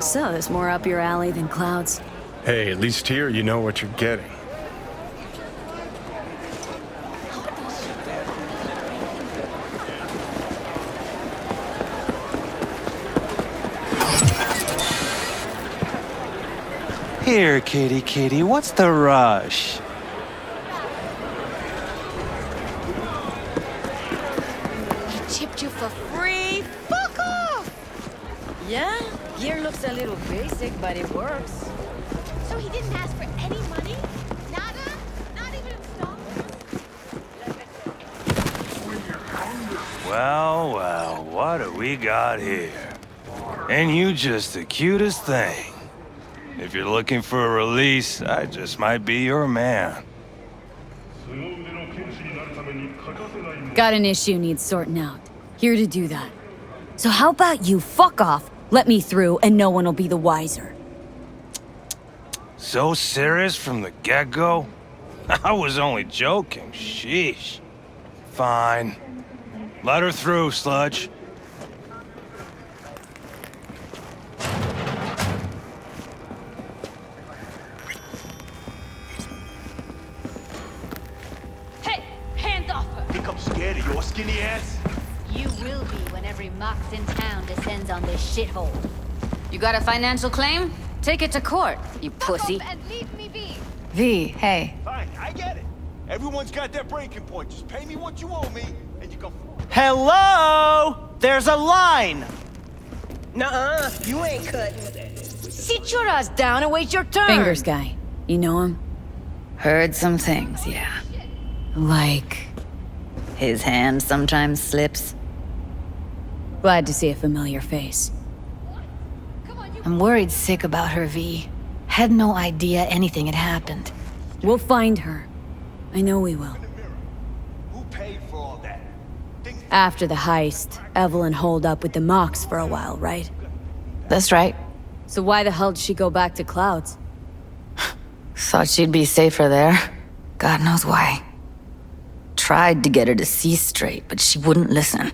So, there's more up your alley than clouds. Hey, at least here you know what you're getting. Here, kitty, what's the rush? He chipped you for free? Fuck off! Yeah, gear looks a little basic, but it works. So he didn't ask for any money? Nada? Not even installments? Well, what do we got here? And you just the cutest thing. If you're looking for a release, I just might be your man. Got an issue needs sorting out. Here to do that. So how about you fuck off, let me through, and no one will be the wiser. So serious from the get-go? I was only joking, sheesh. Fine. Let her through, sludge. Hey, hands off her! Think I'm scared of your skinny ass? You will be when every mox in town descends on this shithole. You got a financial claim? Take it to court, you pussy. Fuck off and leave me be! V, hey. Fine, I get it. Everyone's got their breaking point. Just pay me what you owe me, and you go. Hello? There's a line! Nuh-uh, you ain't cutting. Sit your ass down and wait your turn. Fingers guy. You know him? Heard some things, yeah. Like... His hand sometimes slips. Glad to see a familiar face. I'm worried sick about her, V. Had no idea anything had happened. We'll find her. I know we will. Who paid for all that? After the heist, Evelyn holed up with the Mox for a while, right? That's right. So why the hell did she go back to Clouds? Thought she'd be safer there. God knows why. Tried to get her to see straight, but she wouldn't listen.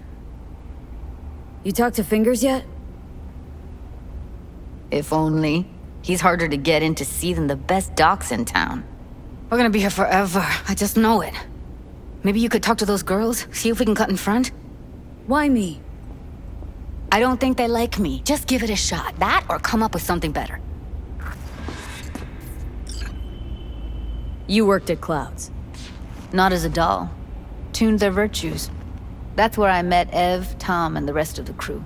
You talked to Fingers yet? If only. He's harder to get in to see than the best docs in town. We're gonna be here forever. I just know it. Maybe you could talk to those girls, see if we can cut in front? Why me? I don't think they like me. Just give it a shot. That or come up with something better. You worked at Clouds. Not as a doll. Tuned their virtues. That's where I met Ev, Tom, and the rest of the crew.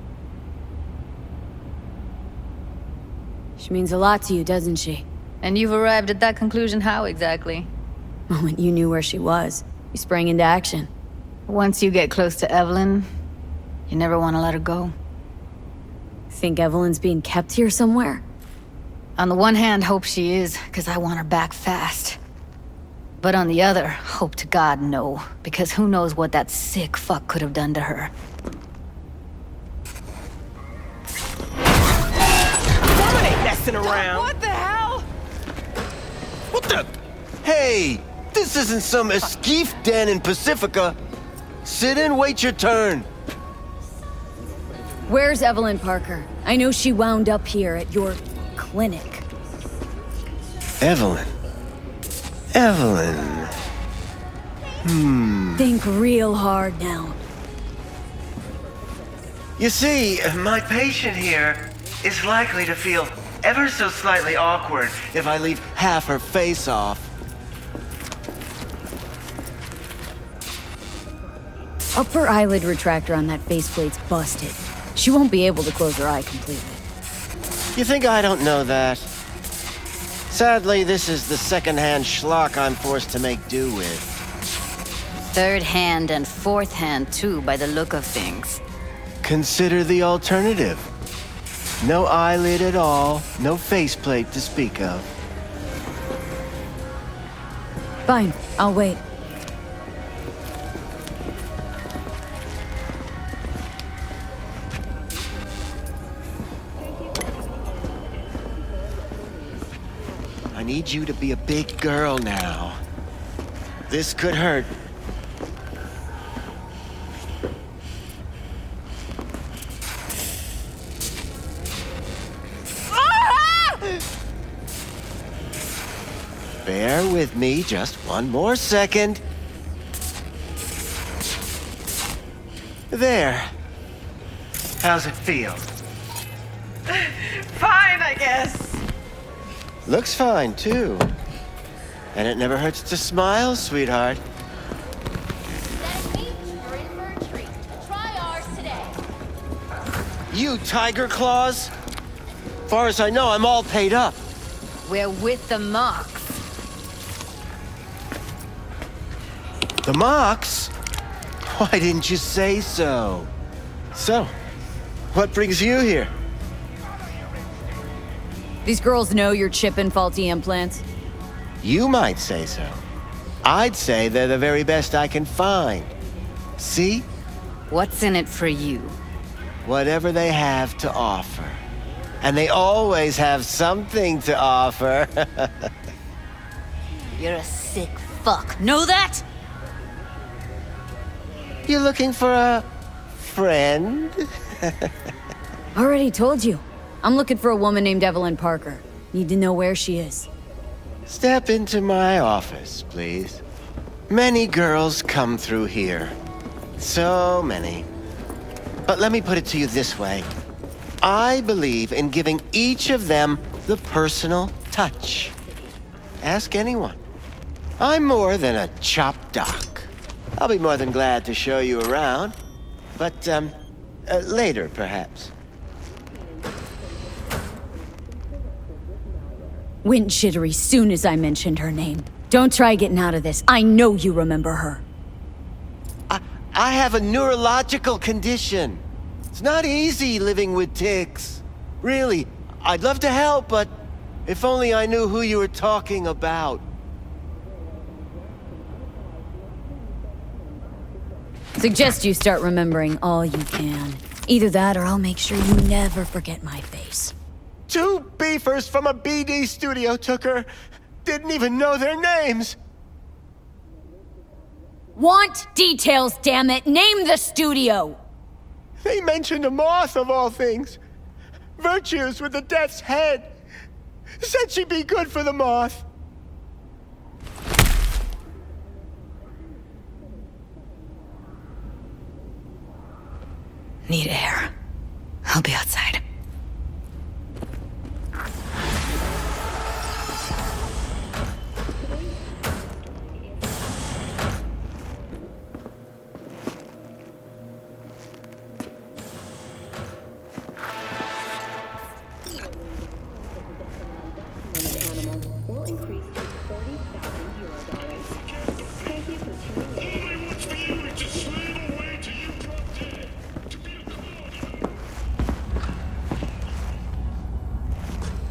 She means a lot to you, doesn't she? And you've arrived at that conclusion how exactly? The moment you knew where she was, you sprang into action. Once you get close to Evelyn, you never want to let her go. Think Evelyn's being kept here somewhere? On the one hand, hope she is, because I want her back fast. But on the other, hope to God no, because who knows what that sick fuck could have done to her. Someone ain't messing around. What the hell? What the? Hey, this isn't some esquif den in Pacifica. Sit and wait your turn. Where's Evelyn Parker? I know she wound up here at your clinic. Evelyn. Think real hard now. You see, my patient here is likely to feel ever so slightly awkward If I leave half her face off. Upper eyelid retractor on that faceplate's busted. She won't be able to close her eye completely. You think I don't know that? Sadly, this is the second-hand schlock I'm forced to make do with. Third hand and fourth hand too, by the look of things. Consider the alternative. No eyelid at all, no faceplate to speak of. Fine, I'll wait. I need you to be a big girl now. This could hurt. Bear with me just one more second. There. How's it feel? Fine, I guess. Looks fine, too. And it never hurts to smile, sweetheart. That means you're in for a treat. Try ours today. You tiger claws? Far as I know, I'm all paid up. We're with the Mox. The Mox? Why didn't you say so? So, what brings you here? These girls know you're chipping faulty implants. You might say so. I'd say they're the very best I can find. See? What's in it for you? Whatever they have to offer. And they always have something to offer. You're a sick fuck. Know that? You looking for a friend? Already told you. I'm looking for a woman named Evelyn Parker. Need to know where she is. Step into my office, please. Many girls come through here. So many. But let me put it to you this way. I believe in giving each of them the personal touch. Ask anyone. I'm more than a chop doc. I'll be more than glad to show you around. But, later, perhaps. Went jittery soon as I mentioned her name. Don't try getting out of this. I know you remember her. I have a neurological condition. It's not easy living with tics. Really, I'd love to help, but if only I knew who you were talking about. Suggest you start remembering all you can. Either that or I'll make sure you never forget my face. 2 beefers from a BD studio took her. Didn't even know their names. Want details, damn it! Name the studio! They mentioned a moth of all things. Virtues with the death's head. Said she'd be good for the moth. Need air. I'll be outside.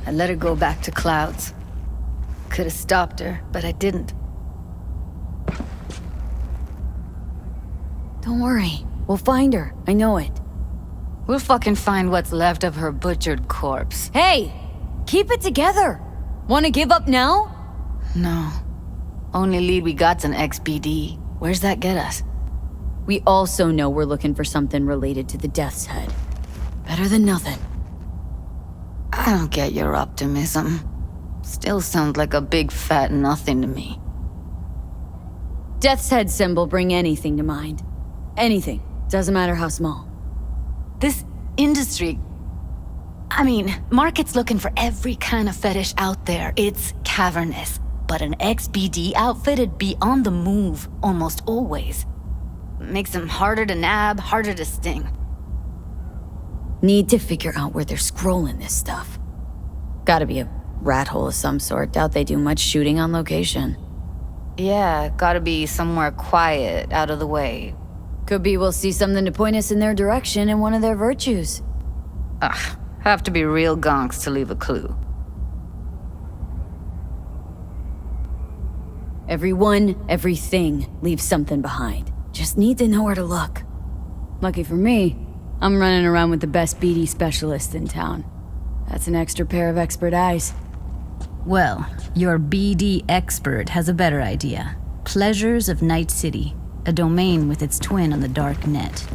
I let her go back to Clouds. Could have stopped her, but I didn't. Don't worry. We'll find her. I know it. We'll fucking find what's left of her butchered corpse. Hey! Keep it together! Wanna give up now? No. Only lead we got's an XBD. Where's that get us? We also know we're looking for something related to the Death's Head. Better than nothing. I don't get your optimism. Still sounds like a big fat nothing to me. Death's Head symbol bring anything to mind. Anything. Doesn't matter how small. This industry... I mean, market's looking for every kind of fetish out there. It's cavernous. But an XBD outfit'd be on the move almost always. Makes them harder to nab, harder to sting. Need to figure out where they're scrolling this stuff. Gotta be a rat hole of some sort. Doubt they do much shooting on location. Yeah, gotta be somewhere quiet, out of the way. Could be we'll see something to point us in their direction in one of their virtues. Ugh, have to be real gonks to leave a clue. Everyone, everything leaves something behind. Just need to know where to look. Lucky for me, I'm running around with the best BD specialist in town. That's an extra pair of expert eyes. Well, your BD expert has a better idea. Pleasures of Night City, a domain with its twin on the dark net.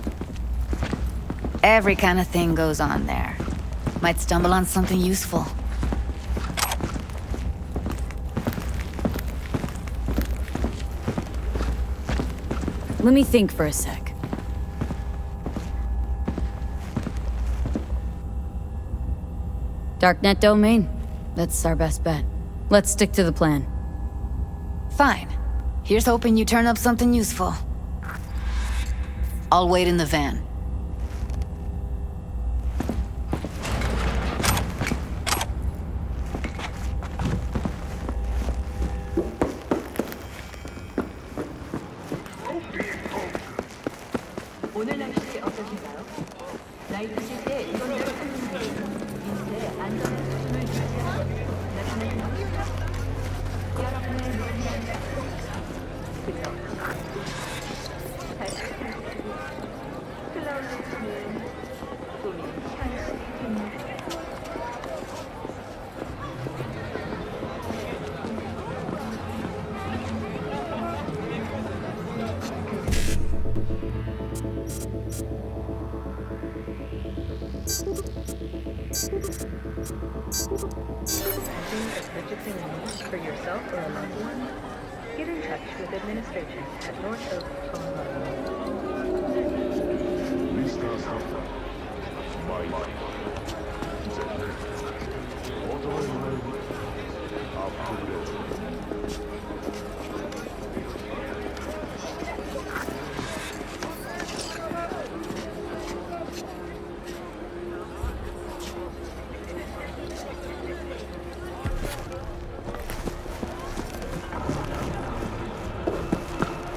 Every kind of thing goes on there. Might stumble on something useful. Let me think for a sec. Darknet domain. That's our best bet. Let's stick to the plan. Fine. Here's hoping you turn up something useful. I'll wait in the van. For yourself or a loved one, get in touch with administration at North Oak phone line.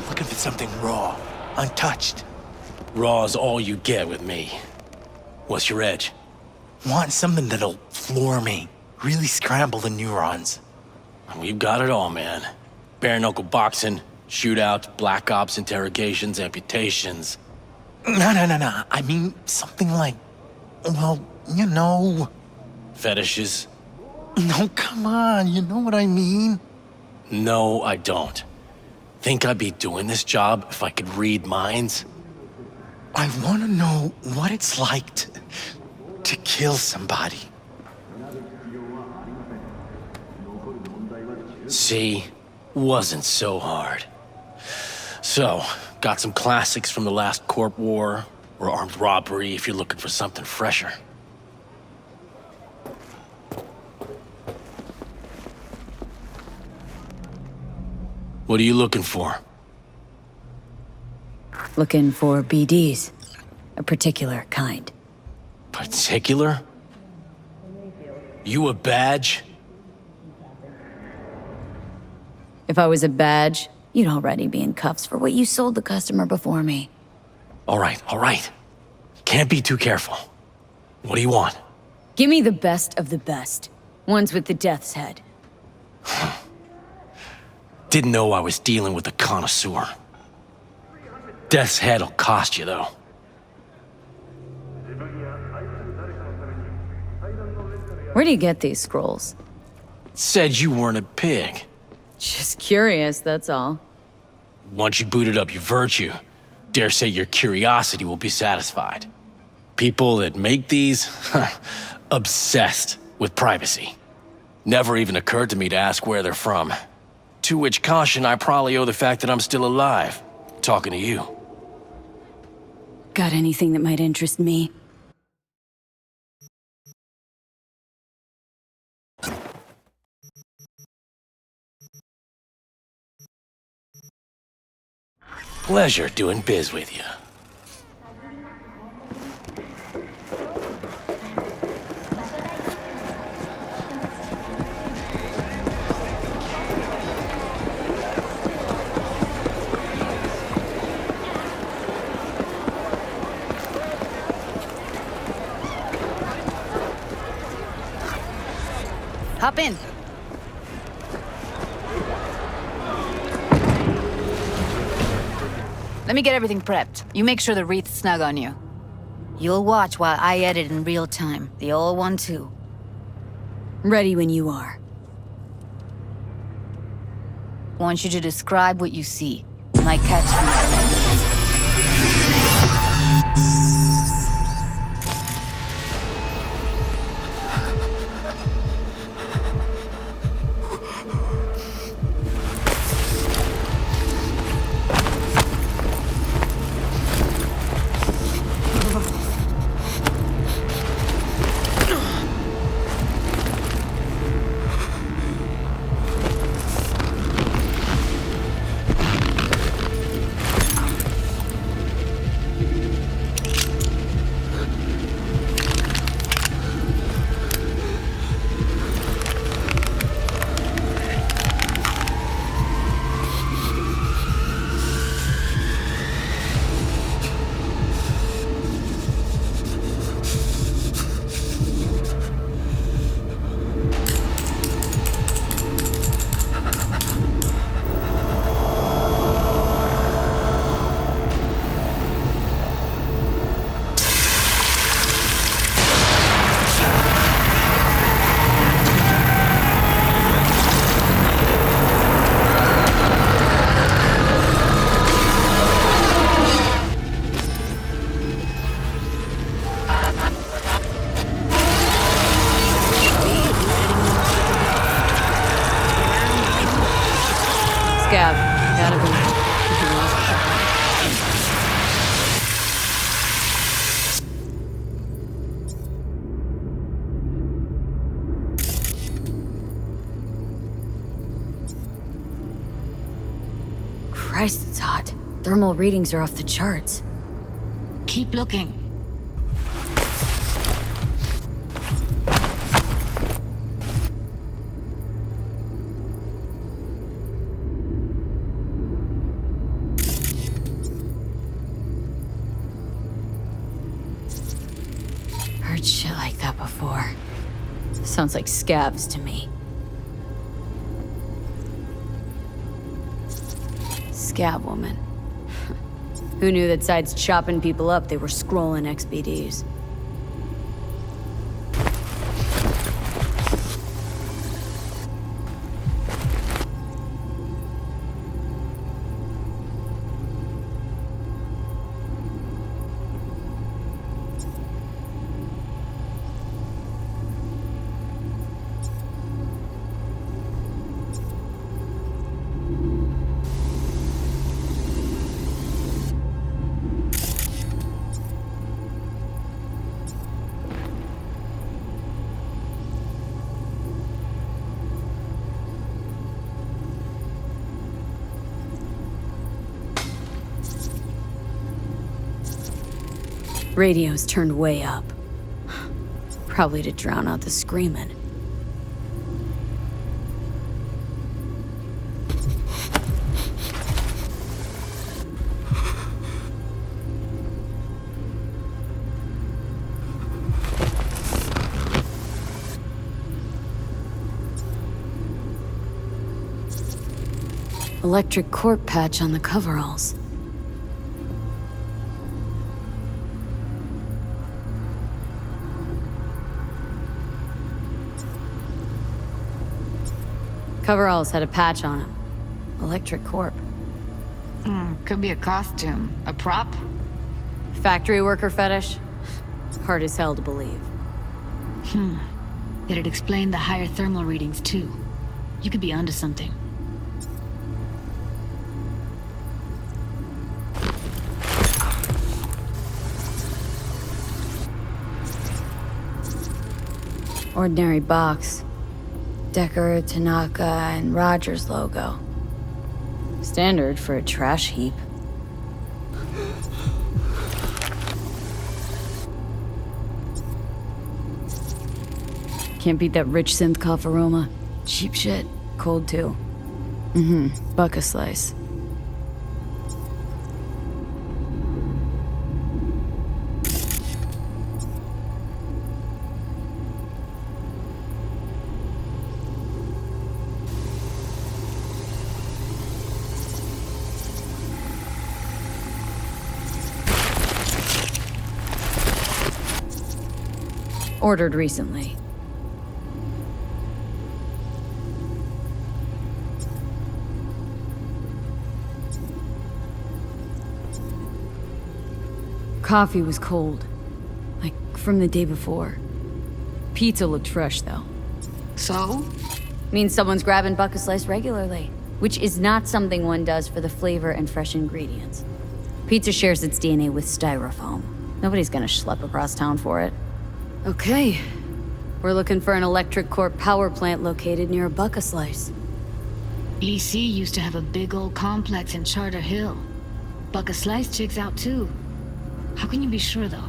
Looking for something raw, untouched. Raw's all you get with me. What's your edge? Want something that'll floor me, really scramble the neurons. We've got it all, man. Bare knuckle boxing, shootouts, black ops, interrogations, amputations. No. I mean, something like, well, you know. Fetishes? No, come on, you know what I mean? No, I don't. Think I'd be doing this job if I could read minds? I want to know what it's like to kill somebody. See? Wasn't so hard. So, got some classics from the last Corp War, or armed robbery if you're looking for something fresher. What are you looking for? Looking for BDs. A particular kind. Particular? You a badge? If I was a badge, you'd already be in cuffs for what you sold the customer before me. All right. Can't be too careful. What do you want? Give me the best of the best. Ones with the death's head. Didn't know I was dealing with a connoisseur. Death's head'll cost you, though. Where do you get these scrolls? Said you weren't a pig. Just curious, that's all. Once you booted up your virtue, dare say your curiosity will be satisfied. People that make these, obsessed with privacy. Never even occurred to me to ask where they're from. To which caution I probably owe the fact that I'm still alive, talking to you. Got anything that might interest me? Pleasure doing biz with you. Hop in. Let me get everything prepped. You make sure the wreath's snug on you. You'll watch while I edit in real time. The old one, too. Ready when you are. Want you to describe what you see. My catchphrase. hot. Thermal readings are off the charts. Keep looking. Heard shit like that before. Sounds like scabs to me. Scab woman. Who knew that sides chopping people up, they were scrolling XBDs? Radio's turned way up. Probably to drown out the screaming. Electric corp patch on the coveralls. Coveralls had a patch on them. Electric corp. Could be a costume. A prop? Factory worker fetish? Hard as hell to believe. Did it explain the higher thermal readings too? You could be onto something. Ordinary box. Decker, Tanaka, and Rogers logo. Standard for a trash heap. Can't beat that rich synth cough aroma. Cheap shit. Cold too. Buck a slice. Ordered recently. Coffee was cold, like from the day before. Pizza looked fresh though. So? Means someone's grabbing buck a slice regularly, which is not something one does for the flavor and fresh ingredients. Pizza shares its DNA with styrofoam. Nobody's gonna schlep across town for it. Okay. We're looking for an electric corp power plant located near a buck a slice. EC used to have a big old complex in Charter Hill. Buck a slice checks out too. How can you be sure though?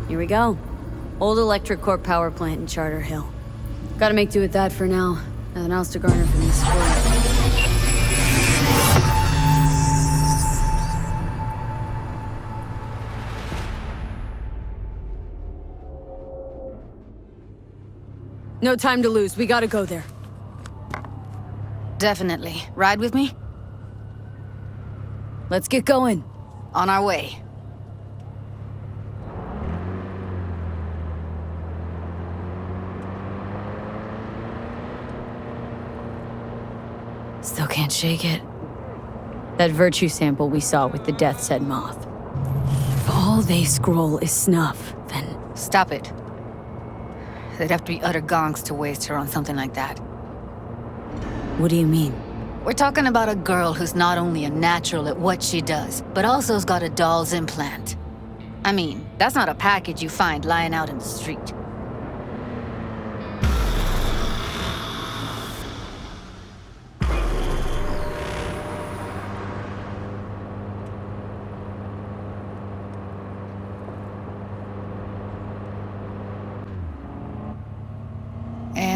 Here we go. Old electric corp power plant in Charter Hill. Gotta make do with that for now. Nothing else to garner from this story. No time to lose. We gotta go there. Definitely. Ride with me? Let's get going. On our way. Still can't shake it. That virtue sample we saw with the Death's Head moth. If all they scroll is snuff, then... Stop it. They'd have to be utter gonks to waste her on something like that. What do you mean? We're talking about a girl who's not only a natural at what she does, but also's got a doll's implant. I mean, that's not a package you find lying out in the street.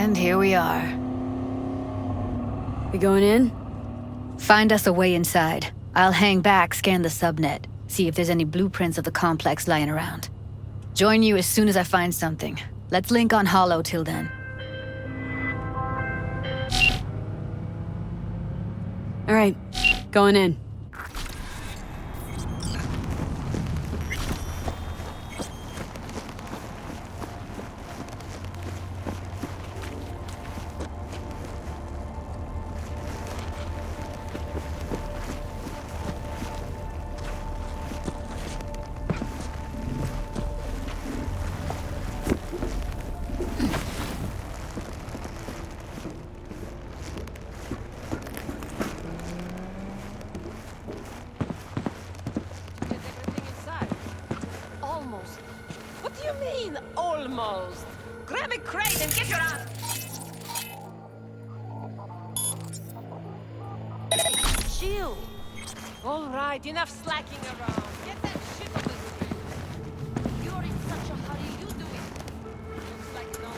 And here we are. We going in? Find us a way inside. I'll hang back, scan the subnet, see if there's any blueprints of the complex lying around. Join you as soon as I find something. Let's link on Hollow till then. All right, going in. Almost. Grab a crate and get your ass. Chill. All right, enough slacking around. Get that shit on the street. You're in such a hurry. You do it. Looks like no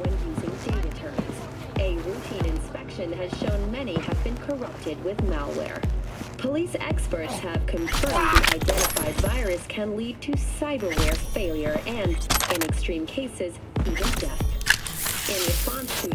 when using data terms. A routine inspection has shown many have been corrupted with malware. Police experts have confirmed the identified virus can lead to cyberware failure and, in extreme cases, even death. In response to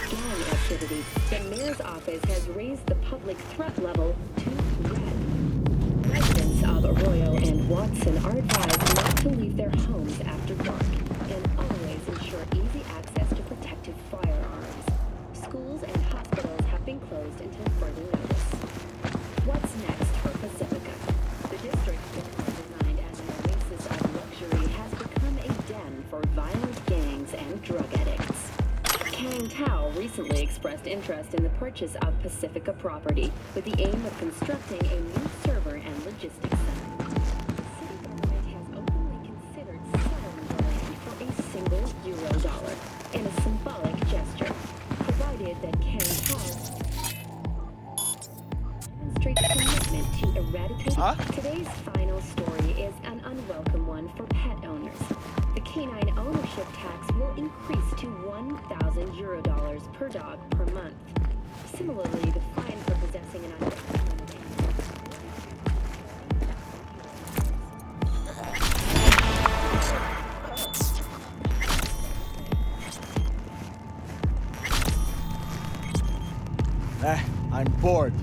gang activity, the mayor's office has raised the public threat level to red. Residents of Arroyo and Watson are advised not to leave their homes after dark and always ensure easy access to protective firearms. Schools and hospitals have been closed until further notice. What's next for Pacifica? The district, designed as an oasis of luxury, has become a den for violent gangs and drug addicts. Kang Tao recently expressed interest in the purchase of Pacifica property with the aim of constructing a new server and logistics center. The city government has openly considered selling the land for a single $1 in a symbolic gesture, provided that Kang Tao demonstrates commitment to eradicate. Today's final story is an unwelcome one for pet owners. The canine ownership tax will increase to €1,000 per dog per month. Similarly, the fine for possessing an I'm bored.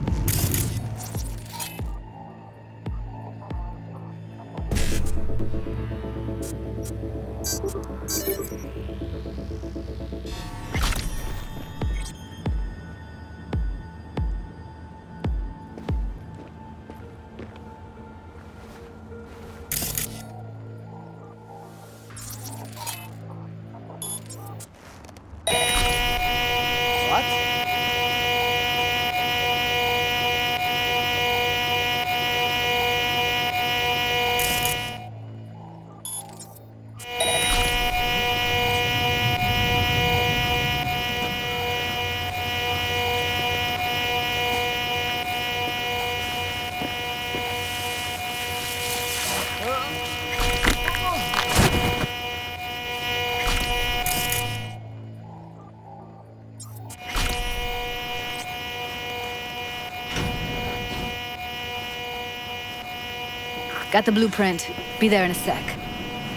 Got the blueprint. Be there in a sec.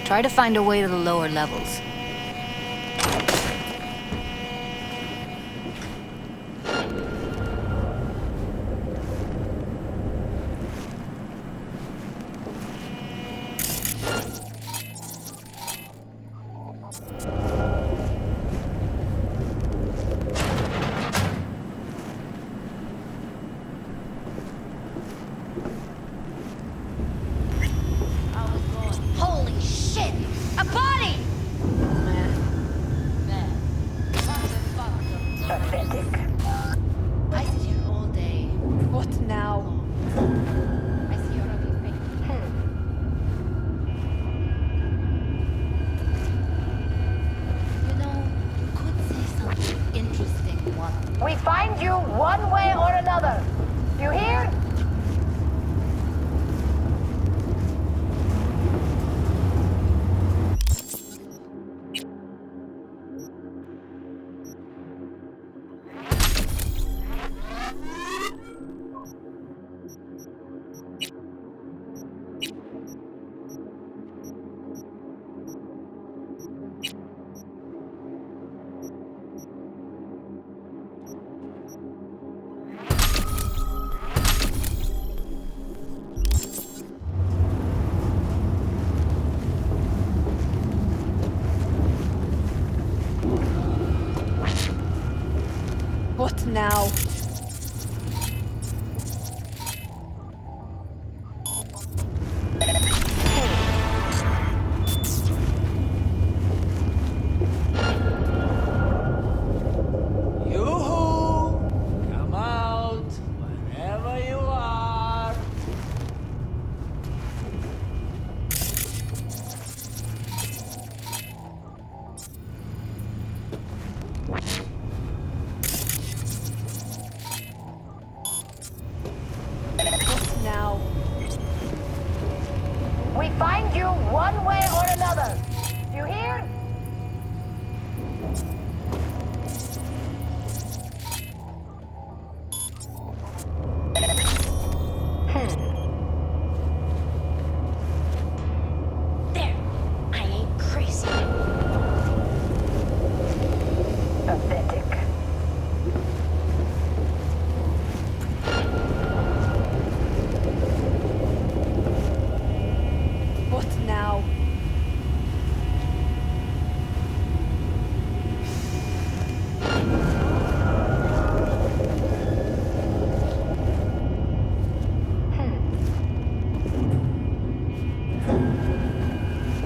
Try to find a way to the lower levels. I sit here all day. What now? We find you one way or another. You hear? What now? Yoo-hoo! Come out, wherever you are. What now? We find you one way or another. You hear? There. I ain't crazy. Pathetic. What now?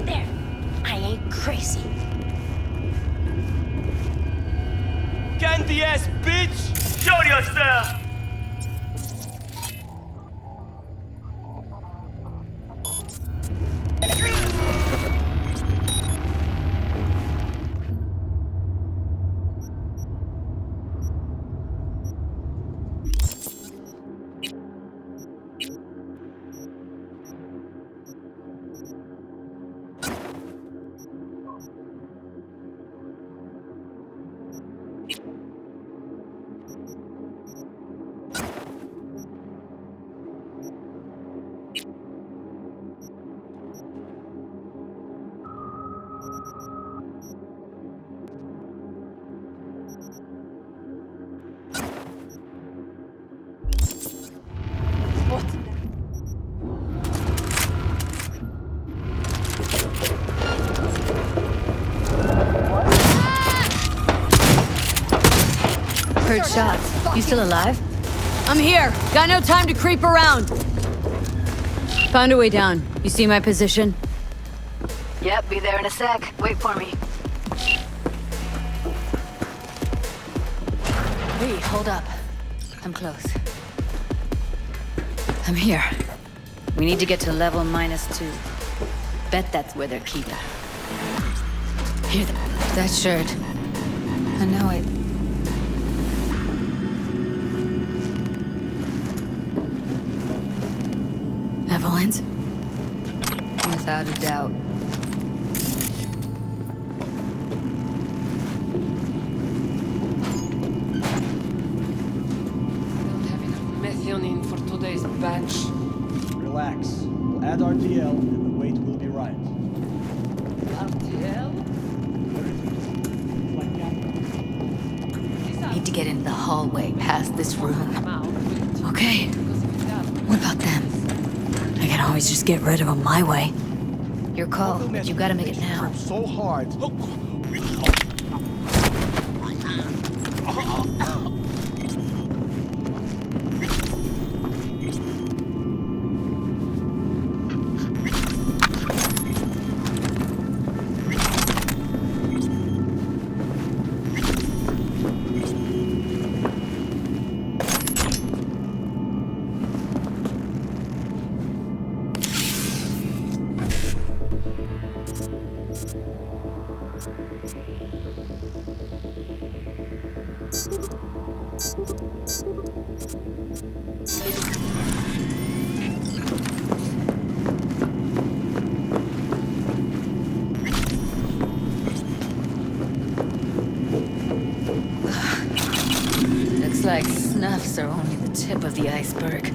There. I ain't crazy. Candy ass bitch! Show yourself! What? Heard shots. You still alive? I'm here. Got no time to creep around. Found a way down. You see my position? Yep, be there in a sec. Wait for me. Wait, hold up. I'm close. I'm here. We need to get to level -2. Bet that's where they're keeping. Here, that shirt. I know it. Evelyn's? Without a doubt. Don't have enough methionine for today's batch. Relax. We'll add RTL and the weight will be right. RTL? Need to get into the hallway past this room. Okay. What about them? I can always just get rid of them my way. Your call, but you gotta make it now. So hard. like snuffs are only the tip of the iceberg.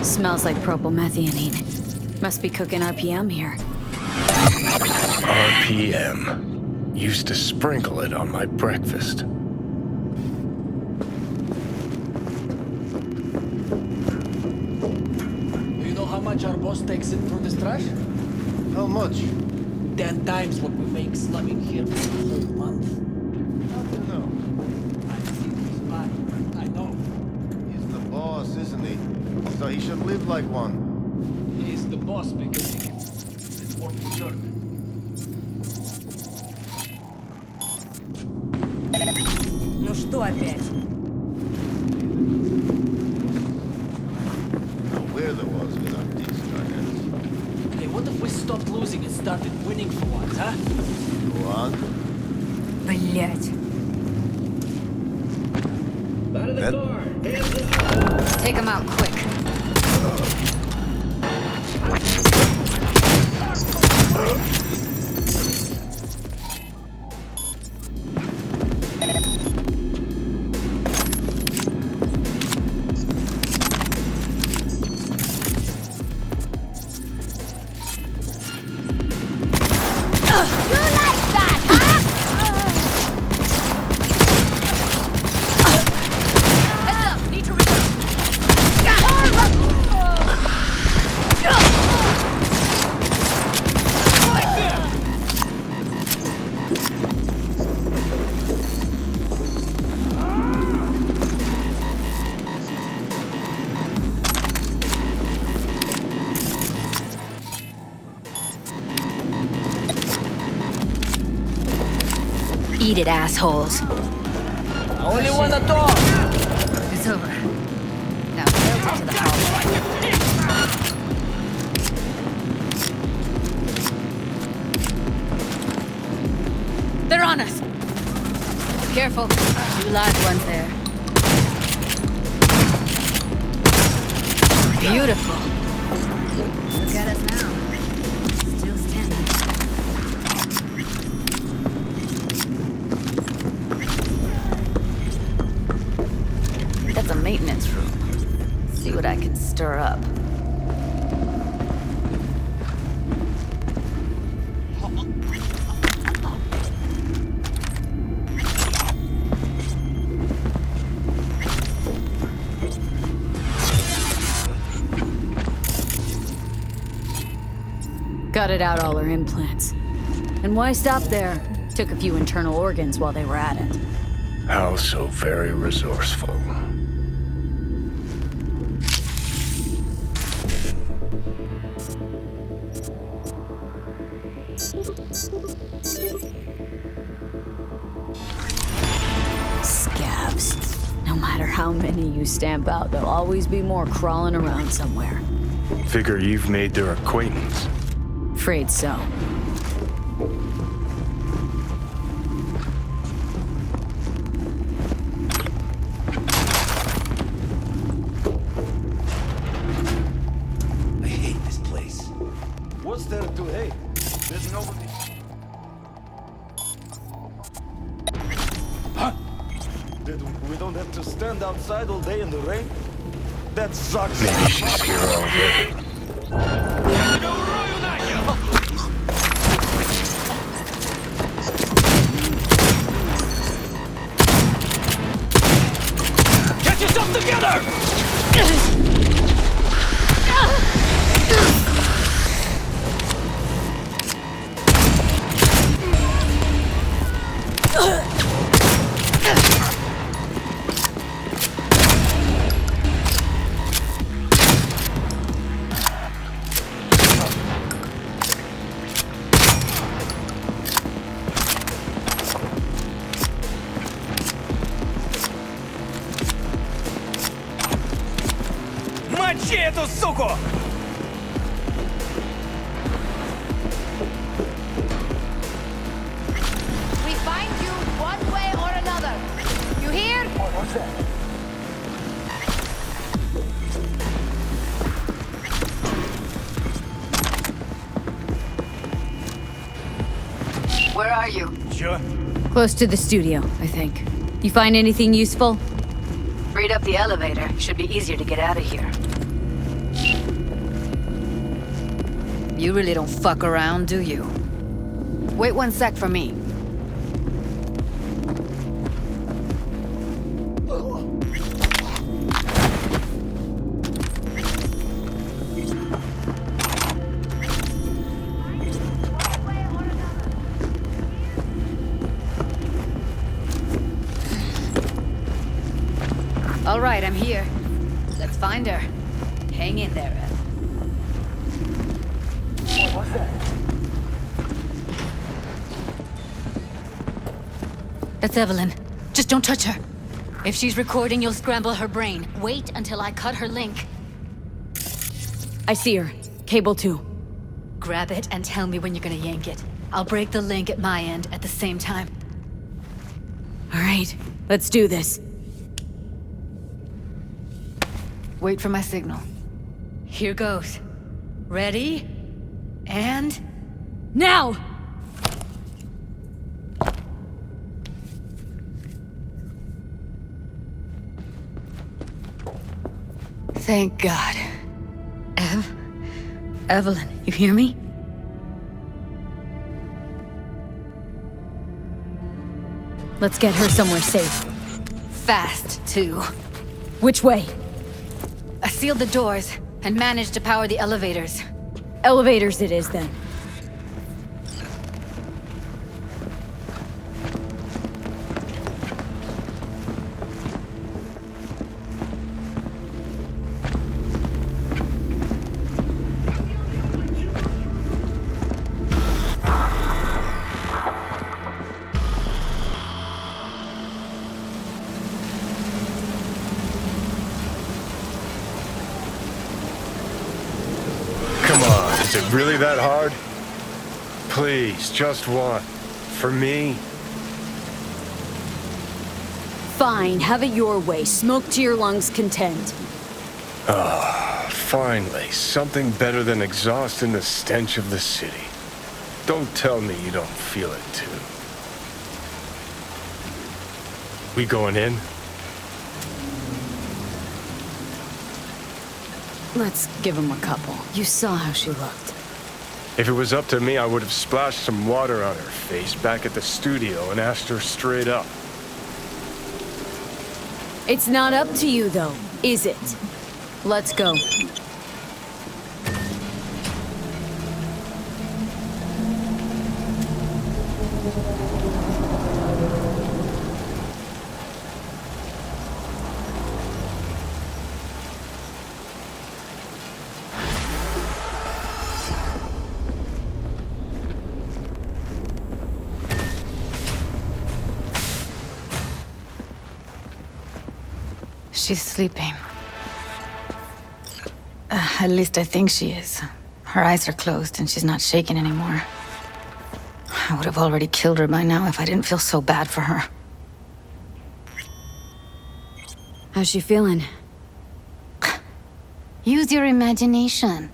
Smells like propylmethionine. Must be cooking RPM here. RPM. Used to sprinkle it on my breakfast. Do you know how much our boss takes in through this trash? How much? 10 times what we make slumming here for a whole month. How do you know? I've seen him spy. I know. He's the boss, isn't he? So he should live like one. He's the boss because he it's working jerk. Ну что опять? We're the ones without these dragons. Hey, what if we stopped losing and started winning for once, huh? Go on. Блять. Take him out quick. Eat it, assholes. I only wanna talk! It's over. Now filter to the hallway. They're on us! Careful. 2 live ones there. Beautiful. Look at us now. Still standing. That's a maintenance room. See what I can stir up. Gutted out all her implants. And why stop there? Took a few internal organs while they were at it. How so very resourceful. Scabs. No matter how many you stamp out, there'll always be more crawling around somewhere. Figure you've made their acquaintance. Afraid so. I hate this place. What's there to hate? There's nobody. Huh? We don't have to stand outside all day in the rain? That sucks. Maybe she's here already. Get yourself together! Мочи эту суку! We find you one way or another. You hear? What's that? are you? Sure. Close to the studio, I think. You find anything useful? Freed up the elevator. Should be easier to get out of here. You really don't fuck around, do you? Wait 1 sec for me. All right, I'm here. Let's find her. Hang in there, Ev. What's that? That's Evelyn. Just don't touch her. If she's recording, you'll scramble her brain. Wait until I cut her link. I see her. Cable 2. Grab it and tell me when you're gonna yank it. I'll break the link at my end at the same time. All right, let's do this. Wait for my signal. Here goes. Ready? And... now! Thank God. Evelyn, you hear me? Let's get her somewhere safe. Fast, too. Which way? I sealed the doors and managed to power the elevators. Elevators it is, then. Is it really that hard? Please, just one. For me? Fine, have it your way. Smoke to your lungs' content. Ah, finally. Something better than exhaust in the stench of the city. Don't tell me you don't feel it, too. We going in? Let's give him a couple. You saw how she looked. If it was up to me, I would have splashed some water on her face back at the studio and asked her straight up. It's not up to you, though, is it? Let's go. She's sleeping. At least I think she is. Her eyes are closed and she's not shaking anymore. I would have already killed her by now if I didn't feel so bad for her. How's she feeling? Use your imagination.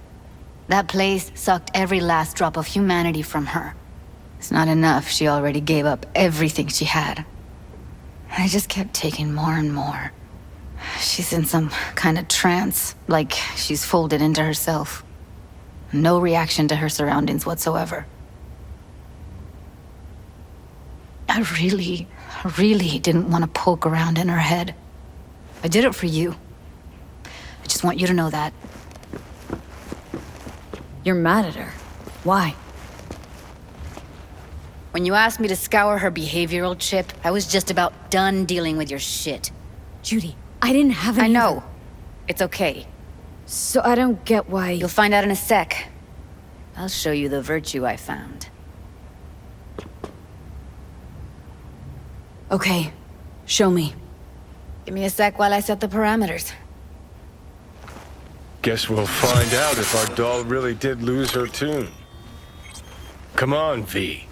That place sucked every last drop of humanity from her. It's not enough, she already gave up everything she had. I just kept taking more and more. She's in some kind of trance, like she's folded into herself. No reaction to her surroundings whatsoever. I really didn't want to poke around in her head. I did it for you. I just want you to know that. You're mad at her. Why? When you asked me to scour her behavioral chip, I was just about done dealing with your shit. Judy, I didn't have any... I know. It's okay. So I don't get why... You'll find out in a sec. I'll show you the virtue I found. Okay. Show me. Give me a sec while I set the parameters. Guess we'll find out if our doll really did lose her tune. Come on, V.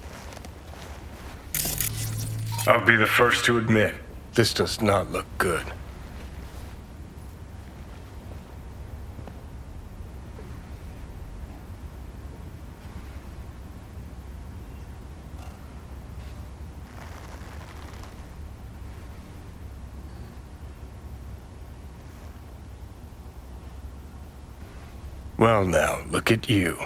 I'll be the first to admit, this does not look good. Well now, look at you.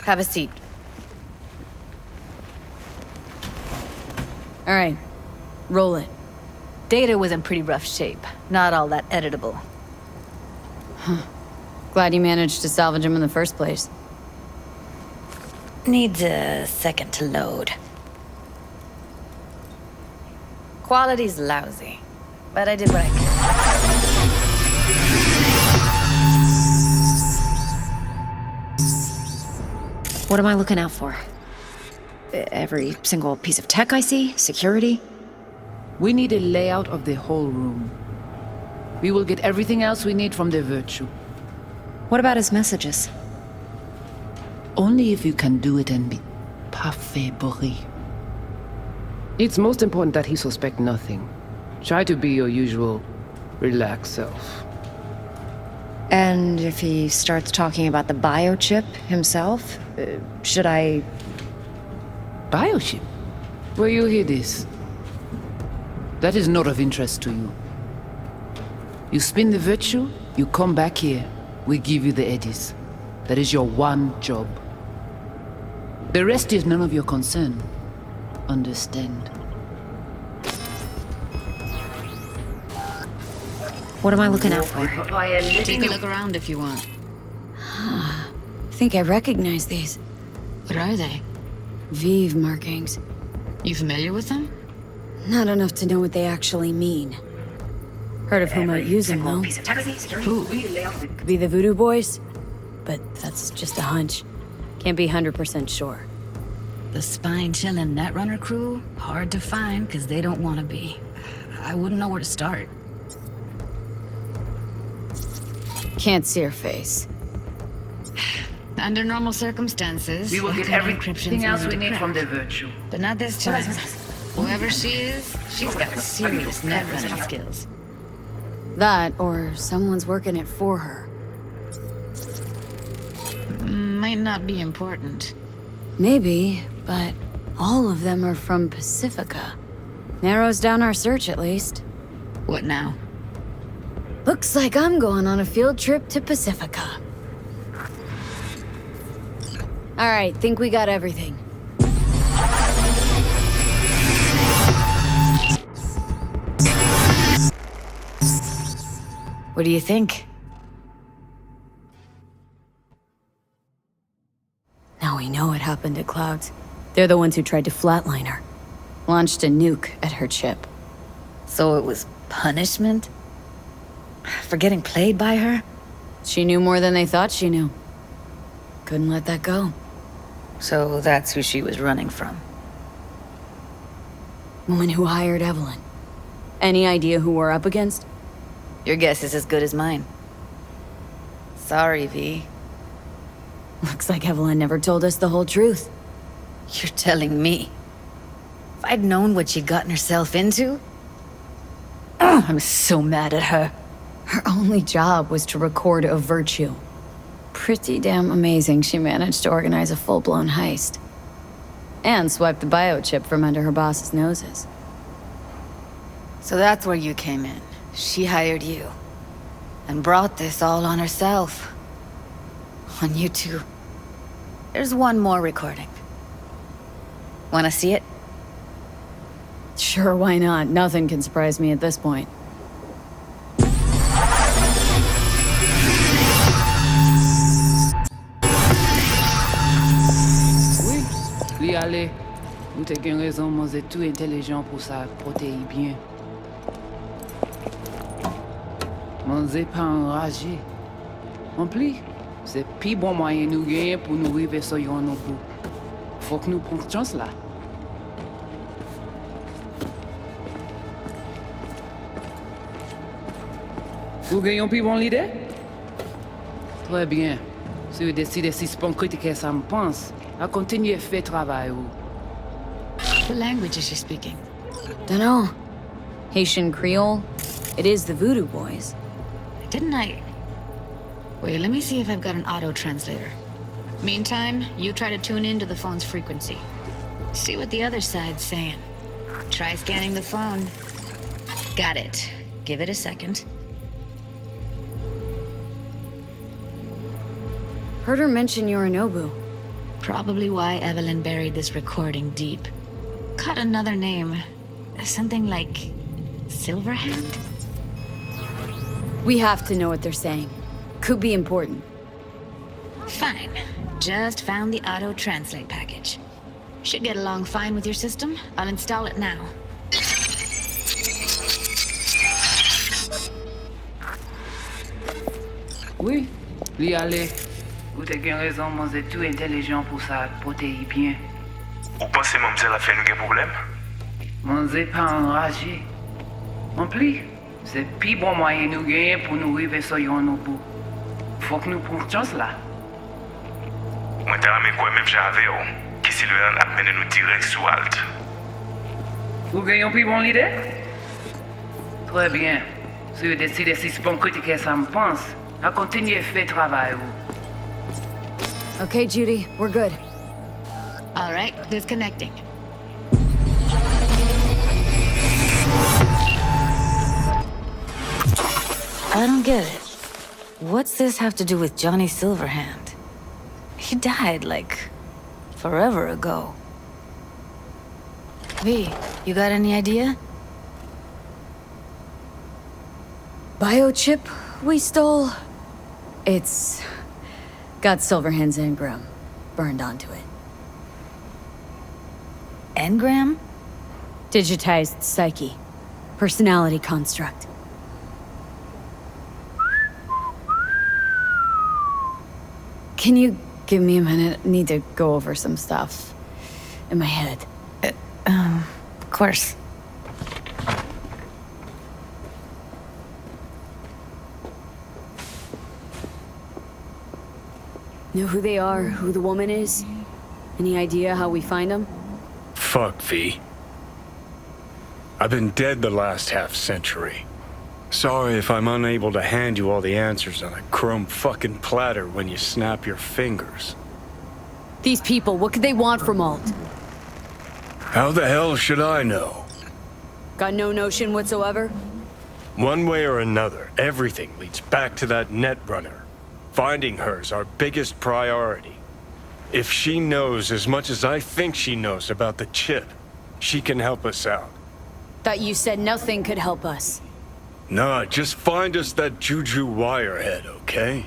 Have a seat. All right, roll it. Data was in pretty rough shape. Not all that editable. Glad you managed to salvage him in the first place. Needs a second to load. Quality's lousy, but I did what I could. What am I looking out for? Every single piece of tech I see? Security? We need a layout of the whole room. We will get everything else we need from the Virtue. What about his messages? Only if you can do it and be parfait bourré. It's most important that he suspect nothing. Try to be your usual, relaxed self. And if he starts talking about the biochip himself, should I... Biochip? Where you hear this? That is not of interest to you. You spin the Virtue, you come back here, we give you the eddies. That is your one job. The rest is none of your concern. Understand? What am I looking out for? Take a look around if you want. I think I recognize these. What are they? Vive markings. You familiar with them? Not enough to know what they actually mean. Heard of who might use them, though. Who? Could be the Voodoo Boys, but that's just a hunch. Can't be 100% sure. The spine-chilling Netrunner crew? Hard to find, because they don't want to be. I wouldn't know where to start. Can't see her face. Under normal circumstances, We will get everything else we need from the Virtue. But not this time. Whoever she is, she's got serious Netrunner skills. That, or someone's working it for her. Might not be important. Maybe, but all of them are from Pacifica. Narrows down our search, at least. What now? Looks like I'm going on a field trip to Pacifica. All right, think we got everything. What do you think? Now we know what happened to Clouds. They're the ones who tried to flatline her. Launched a nuke at her chip. So it was punishment? For getting played by her? She knew more than they thought she knew. Couldn't let that go. So that's who she was running from. Woman who hired Evelyn. Any idea who we're up against? Your guess is as good as mine. Sorry, V. Looks like Evelyn never told us the whole truth. You're telling me? If I'd known what she'd gotten herself into... Oh, I'm so mad at her. Her only job was to record a Virtue. Pretty damn amazing she managed to organize a full-blown heist. And swipe the biochip from under her boss's noses. So that's where you came in. She hired you. And brought this all on herself. On you too. There's one more recording. Wanna see it? Sure, why not? Nothing can surprise me at this point. Oui, li ale. Nou te gen rezon manze tout intelligent pou sa protéi bien. Manze pa enraje. En pli, se pi bon moyen nou gen pou nou rive so yon nou pou. Faut que nous prenions chance là. Vous gagnez plus bon l'idée? Très bien. Si vous décidez si c'est pas critiquer ça me pense, à continuer à faire travail. What language is she speaking? Dunno. Haitian Creole? It is the Voodoo Boys. Didn't I... Wait, let me see if I've got an auto-translator. Meantime, you try to tune into the phone's frequency. See what the other side's saying. Try scanning the phone. Got it. Give it a second. Heard her mention Yorinobu. Probably why Evelyn buried this recording deep. Caught another name. Something like... Silverhand? We have to know what they're saying. Could be important. Fine. Just found the auto-translate package. Should get along fine with your system. I'll install it now. Oui, l'y aller. Ou t'as qu'une raison, moi c'est tout intelligent pour ça, pour t'y bien. Ou pensez mademoiselle a fait un problème? Moi c'est pas enragé. En plus, c'est pis bon moyen nous gagner pour nous arriver sur yon au bout. Faut que nous prenions chance là. Moi t'as ramé quoi même j'avais, qui si le a mené nous direct sous Alt. Vous gagnez plus bon l'idée? Très bien. Si vous décidez si c'est bon critiquer ça me pense, à continuer à faire travail. Okay, Judy, we're good. All right, disconnecting. I don't get it. What's this have to do with Johnny Silverhand? He died, like, forever ago. V, you got any idea? Biochip we stole? It's got Silverhand's engram burned onto it. Engram? Digitized psyche. Personality construct. Can you give me a minute? Need to go over some stuff in my head. Of course. Know who they are, who the woman is? Any idea how we find them? Fuck, V. I've been dead the last half-century. Sorry if I'm unable to hand you all the answers on a chrome fucking platter when you snap your fingers. These people, what could they want from Alt? How the hell should I know? Got no notion whatsoever? One way or another, everything leads back to that netrunner. Finding her's our biggest priority. If she knows as much as I think she knows about the chip, she can help us out. Thought you said nothing could help us. Nah, just find us that Juju Wirehead, okay?